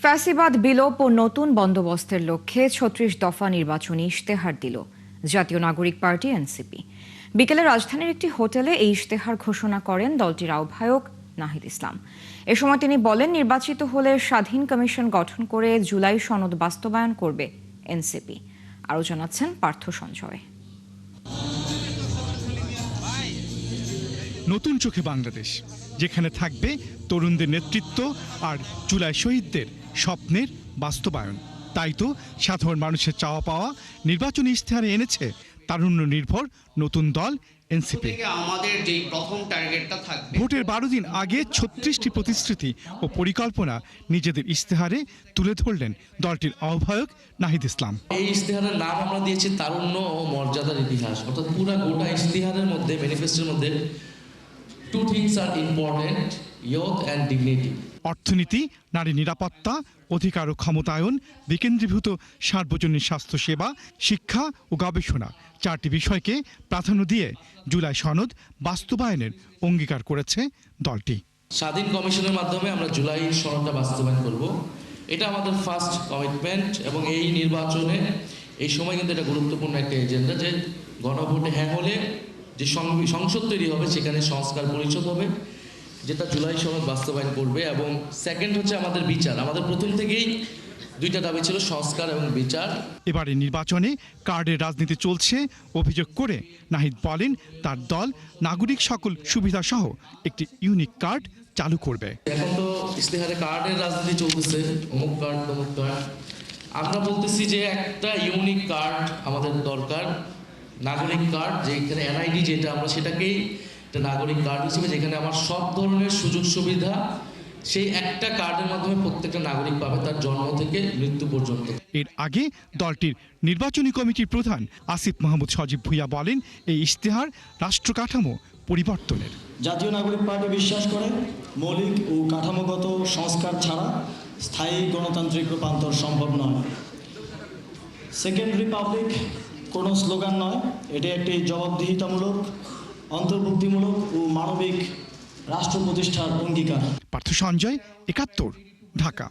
ফ্যাসিবাদ বিলোপ ও নতুন বন্দোবস্তের লক্ষ্যে ৩৬ দফা নির্বাচনী ইশতেহার দিল জাতীয় নাগরিক পার্টি এনসিপি। বিকেলে রাজধানীর একটি হোটেলে এই ইশতেহার ঘোষণা করেন দলটির আহ্বায়ক নাহিদ ইসলাম। এ সময় তিনি বলেন, নির্বাচিত হলে স্বাধীন কমিশন গঠন করে জুলাই সনদ বাস্তবায়ন করবে এনসিপি। আরও জানাচ্ছেন পার্থ সঞ্জয়। নতুন চোখে বাংলাদেশ, যেখানে থাকবে তরুণদের নেতৃত্ব আর জুলাই শহীদদের স্বপ্নের বাস্তবায়ন। তাই তো সাধারণ মানুষের চাওয়া পাওয়া নির্বাচনী ইশতেহারে এনেছে তারুণ্য নির্ভর নতুন দল এনসিপি। আমাদের যে প্রথম টার্গেটটা থাকবে, ভোটের 12 দিন আগে 36টি প্রতিশ্রুতি ও পরিকল্পনা নিজেদের ইশতেহারে তুলে ধরলেন দলটির আহ্বায়ক নাহিদ ইসলাম। এই ইশতেহারের নাম আমরা দিয়েছি তারুণ্য ও মর্যাদার ইতিহাস। অর্থাৎ পুরো গোটা ইশতেহারের মধ্যে, ম্যানিফেস্টোর মধ্যে two things are important: youth and dignity. অর্থনীতি, নারী নিরাপত্তা, অধিকার ও ক্ষমতায়ন, বিকেন্দ্রীভূত সার্বজনীন স্বাস্থ্যসেবা, শিক্ষা ও গবেষণা, 4টি বিষয়কে প্রাধান্য দিয়ে জুলাই সনদ বাস্তবায়নের অঙ্গীকার করেছে দলটি। স্বাধীন কমিশনের মাধ্যমে আমরা জুলাই সনদটা বাস্তবায়ন করব, এটা আমাদের ফার্স্ট কমিটমেন্ট। এবং এই নির্বাচনে এই সময় কিন্তু এটা গুরুত্বপূর্ণ একটা এজেন্ডা যে গণভোটে হ্যাঁ হলে যে সংসদ তৈরি হবে সেখানে সংস্কার পরিষদ হবে, যেটা জুলাই সনদ বাস্তবায়ন করবে। এবং সেকেন্ড হচ্ছে আমাদের বিচার। আমাদের প্রথম থেকেই দুইটা দাবি ছিল, সংস্কার এবং বিচার। এবারে নির্বাচনে কার্ডের রাজনীতি চলছে অভিযোগ করে নাহিদ বলেন, তার দল নাগরিক সকল সুবিধা সহ একটি ইউনিক কার্ড চালু করবে। এখন তো ইশতেহারে কার্ডের রাজনীতি চলতেছে, অমুক কার্ড তমুক কার্ড। আমরা বলতেছি যে একটা ইউনিক কার্ড আমাদের দরকার, নাগরিক কার্ড, যেখানে এনআইডি যেটা, আমরা সেটাকেই একটা নাগরিক কার্ড হিসেবে, যেখানে আমার সব ধরনের সুযোগ সুবিধা সেই একটা কার্ডের মাধ্যমে প্রত্যেকটা নাগরিক পাবে, তার জন্ম থেকে মৃত্যু পর্যন্ত। এর আগে দলটির নির্বাচনী কমিটির প্রধান আসিফ মাহমুদ সজীব ভুঁইয়া বলেন, এই ইশতেহার রাষ্ট্র কাঠামো পরিবর্তনের। জাতীয় নাগরিক পার্টি বিশ্বাস করে মৌলিক ও কাঠামোগত সংস্কার ছাড়া স্থায়ী গণতান্ত্রিক রূপান্তর সম্ভব নয়। সেকেন্ড রিপাবলিক কোনো স্লোগান নয়, এটি একটি জবাবদিহিতামূলক, অন্তর্ভুক্তিমূলক ও মানবিক রাষ্ট্র প্রতিষ্ঠার অঙ্গীকার। পার্থ সঞ্জয়, 71, ঢাকা।